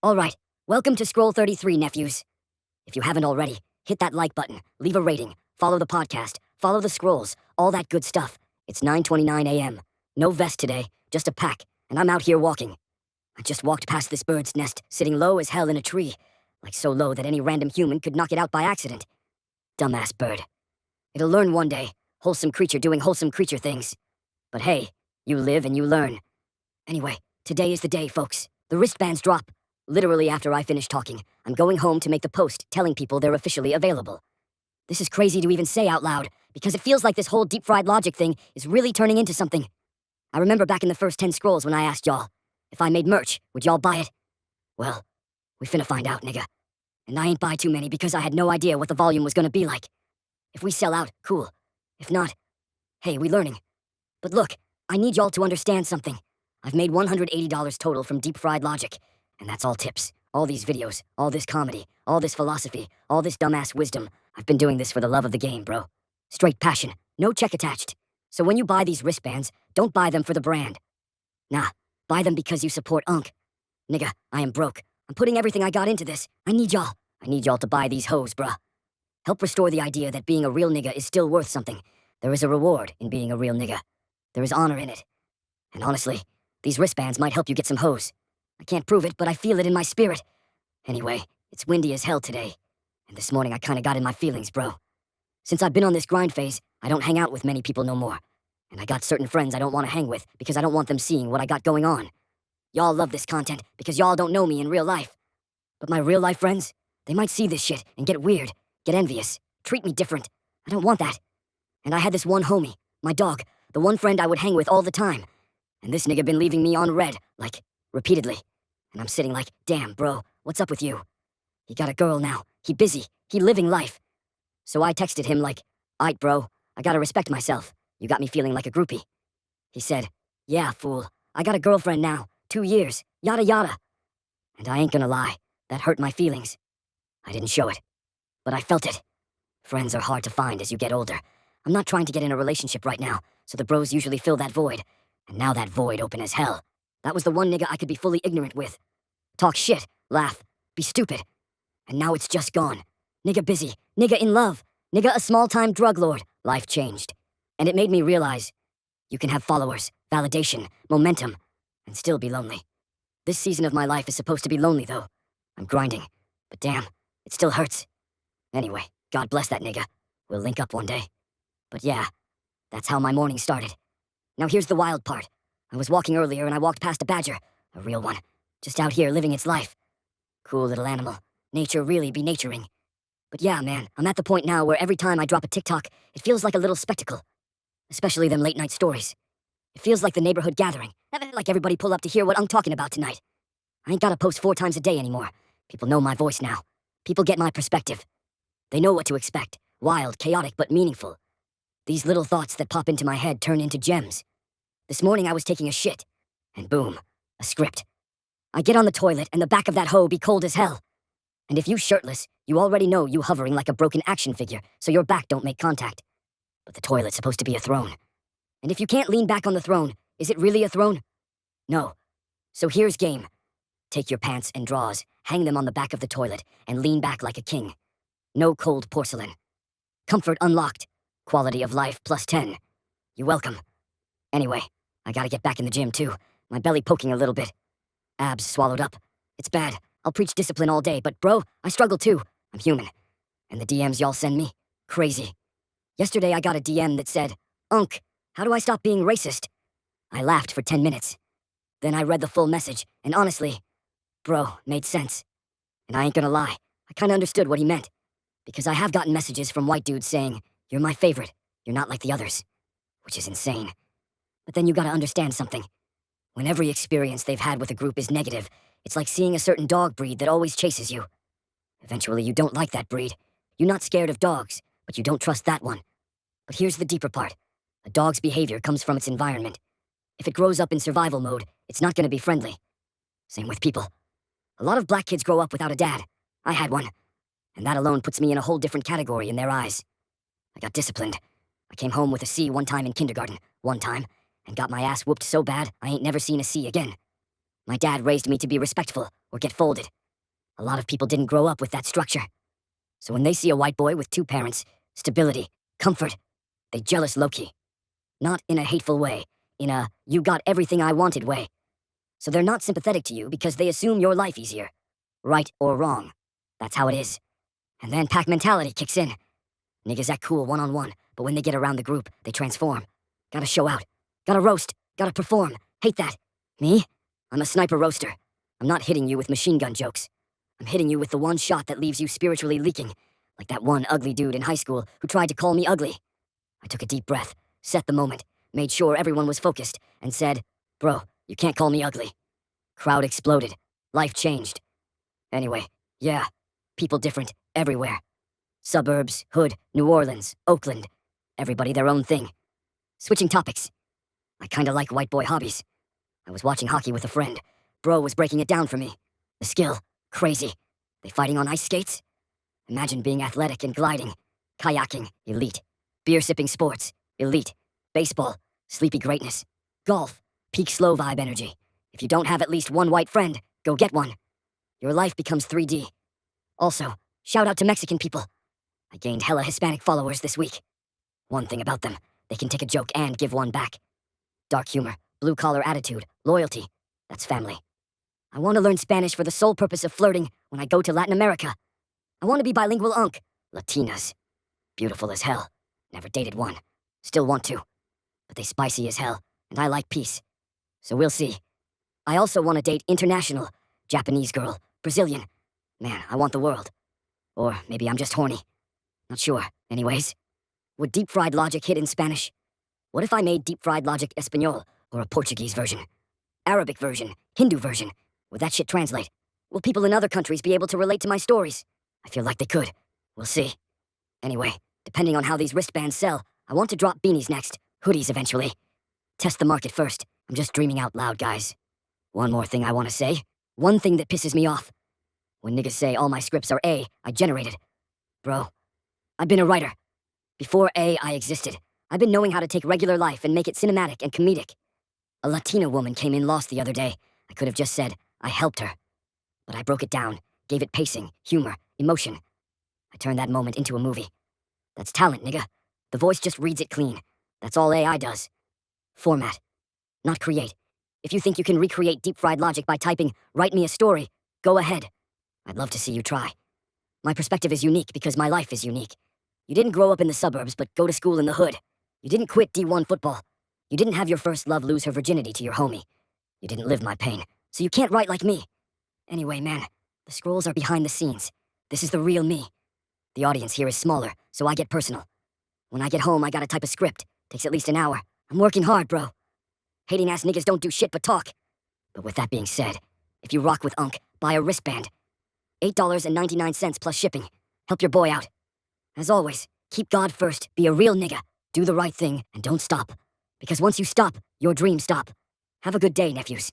Alright, welcome to Scroll 33, nephews. If you haven't already, hit that like button, leave a rating, follow the podcast, follow the scrolls, all that good stuff. It's 9:29 a.m. No vest today, just a pack, and I'm out here walking. I just walked past this bird's nest, sitting low as hell in a tree, like so low that any random human could knock it out by accident. Dumbass bird. It'll learn one day, wholesome creature doing wholesome creature things. But hey, you live and you learn. Anyway, today is the day, folks. The wristbands drop. Literally after I finish talking, I'm going home to make the post telling people they're officially available. This is crazy to even say out loud, because it feels like this whole DeepFriedLogic thing is really turning into something. I remember back in the first 10 scrolls when I asked y'all, if I made merch, would y'all buy it? Well, we finna find out, nigga. And I ain't buy too many because I had no idea what the volume was gonna be like. If we sell out, cool. If not, hey, we learning. But look, I need y'all to understand something. I've made $180 total from DeepFriedLogic. And that's all tips, all these videos, all this comedy, all this philosophy, all this dumbass wisdom. I've been doing this for the love of the game, bro. Straight passion, no check attached. So when you buy these wristbands, don't buy them for the brand. Nah, buy them because you support Unk. Nigga, I am broke. I'm putting everything I got into this. I need y'all to buy these hoes, bruh. Help restore the idea that being a real nigga is still worth something. There is a reward in being a real nigga. There is honor in it. And honestly, these wristbands might help you get some hoes. I can't prove it, but I feel it in my spirit. Anyway, it's windy as hell today. And this morning I kinda got in my feelings, bro. Since I've been on this grind phase, I don't hang out with many people no more. And I got certain friends I don't wanna hang with because I don't want them seeing what I got going on. Y'all love this content because y'all don't know me in real life. But my real life friends, they might see this shit and get weird, get envious, treat me different. I don't want that. And I had this one homie, my dog, the one friend I would hang with all the time. And this nigga been leaving me on red, like, repeatedly. And I'm sitting like, damn, bro, what's up with you? He got a girl now. He busy. He living life. So I texted him like, aight, bro, I gotta respect myself. You got me feeling like a groupie. He said, yeah, fool. I got a girlfriend now. 2 years. Yada yada. And I ain't gonna lie. That hurt my feelings. I didn't show it. But I felt it. Friends are hard to find as you get older. I'm not trying to get in a relationship right now, so the bros usually fill that void. And now that void open as hell. That was the one nigga I could be fully ignorant with. Talk shit, laugh, be stupid. And now it's just gone. Nigga busy, nigga in love, nigga a small-time drug lord. Life changed. And it made me realize, you can have followers, validation, momentum, and still be lonely. This season of my life is supposed to be lonely though. I'm grinding, but damn, it still hurts. Anyway, God bless that nigga. We'll link up one day. But yeah, that's how my morning started. Now here's the wild part. I was walking earlier and I walked past a badger, a real one, just out here living its life. Cool little animal. Nature really be naturing. But yeah, man, I'm at the point now where every time I drop a TikTok, it feels like a little spectacle. Especially them late night stories. It feels like the neighborhood gathering, like everybody pull up to hear what I'm talking about tonight. I ain't gotta post 4 times a day anymore. People know my voice now. People get my perspective. They know what to expect. Wild, chaotic, but meaningful. These little thoughts that pop into my head turn into gems. This morning I was taking a shit, and boom, a script. I get on the toilet and the back of that hoe be cold as hell. And if you shirtless, you already know you hovering like a broken action figure, so your back don't make contact. But the toilet's supposed to be a throne. And if you can't lean back on the throne, is it really a throne? No. So here's game. Take your pants and drawers, hang them on the back of the toilet, and lean back like a king. No cold porcelain. Comfort unlocked. Quality of life +10. You're welcome. Anyway, I gotta get back in the gym too. My belly poking a little bit. Abs swallowed up. It's bad. I'll preach discipline all day, but bro, I struggle too. I'm human. And the DMs y'all send me? Crazy. Yesterday I got a DM that said, Unk, how do I stop being racist? I laughed for 10 minutes. Then I read the full message, and honestly, bro, made sense. And I ain't gonna lie, I kinda understood what he meant. Because I have gotten messages from white dudes saying, you're my favorite, you're not like the others. Which is insane. But then you gotta understand something. When every experience they've had with a group is negative, it's like seeing a certain dog breed that always chases you. Eventually you don't like that breed. You're not scared of dogs, but you don't trust that one. But here's the deeper part. A dog's behavior comes from its environment. If it grows up in survival mode, it's not gonna be friendly. Same with people. A lot of black kids grow up without a dad. I had one. And that alone puts me in a whole different category in their eyes. I got disciplined. I came home with a C one time in kindergarten, one time, and got my ass whooped so bad I ain't never seen a C again. My dad raised me to be respectful or get folded. A lot of people didn't grow up with that structure. So when they see a white boy with two parents, stability, comfort, they jealous low-key. Not in a hateful way, in a you got everything I wanted way. So they're not sympathetic to you because they assume your life easier. Right or wrong. That's how it is. And then pack mentality kicks in. Niggas act cool one-on-one, but when they get around the group, they transform. Gotta show out. Gotta roast. Gotta perform. Hate that. Me? I'm a sniper roaster. I'm not hitting you with machine gun jokes. I'm hitting you with the one shot that leaves you spiritually leaking, like that one ugly dude in high school who tried to call me ugly. I took a deep breath, set the moment, made sure everyone was focused, and said, "Bro, you can't call me ugly." Crowd exploded. Life changed. Anyway, yeah, people different, everywhere. Suburbs, hood, New Orleans, Oakland. Everybody their own thing. Switching topics. I kinda like white boy hobbies. I was watching hockey with a friend. Bro was breaking it down for me. The skill, crazy. They fighting on ice skates? Imagine being athletic and gliding. Kayaking, elite. Beer-sipping sports, elite. Baseball, sleepy greatness. Golf, peak slow vibe energy. If you don't have at least one white friend, go get one. Your life becomes 3D. Also, shout out to Mexican people. I gained hella Hispanic followers this week. One thing about them, they can take a joke and give one back. Dark humor, blue-collar attitude, loyalty. That's family. I want to learn Spanish for the sole purpose of flirting when I go to Latin America. I want to be bilingual unk. Latinas. Beautiful as hell. Never dated one. Still want to. But they spicy as hell, and I like peace. So we'll see. I also want to date international. Japanese girl. Brazilian. Man, I want the world. Or maybe I'm just horny. Not sure. Anyways. Would DeepFriedLogic hit in Spanish? What if I made DeepFriedLogic Espanol, or a Portuguese version? Arabic version? Hindu version? Would that shit translate? Will people in other countries be able to relate to my stories? I feel like they could. We'll see. Anyway, depending on how these wristbands sell, I want to drop beanies next, hoodies eventually. Test the market first. I'm just dreaming out loud, guys. One more thing I want to say. One thing that pisses me off. When niggas say all my scripts are A, I generated. Bro, I've been a writer. Before A, I existed. I've been knowing how to take regular life and make it cinematic and comedic. A Latina woman came in lost the other day. I could have just said, I helped her. But I broke it down, gave it pacing, humor, emotion. I turned that moment into a movie. That's talent, nigga. The voice just reads it clean. That's all AI does. Format. Not create. If you think you can recreate DeepFriedLogic by typing, write me a story, go ahead. I'd love to see you try. My perspective is unique because my life is unique. You didn't grow up in the suburbs, but go to school in the hood. You didn't quit D1 football. You didn't have your first love lose her virginity to your homie. You didn't live my pain, so you can't write like me. Anyway, man, the scrolls are behind the scenes. This is the real me. The audience here is smaller, so I get personal. When I get home, I gotta type a script. Takes at least an hour. I'm working hard, bro. Hating-ass niggas don't do shit but talk. But with that being said, if you rock with Unk, buy a wristband. $8.99 plus shipping. Help your boy out. As always, keep God first, be a real nigga, do the right thing, and don't stop. Because once you stop, your dreams stop. Have a good day, nephews.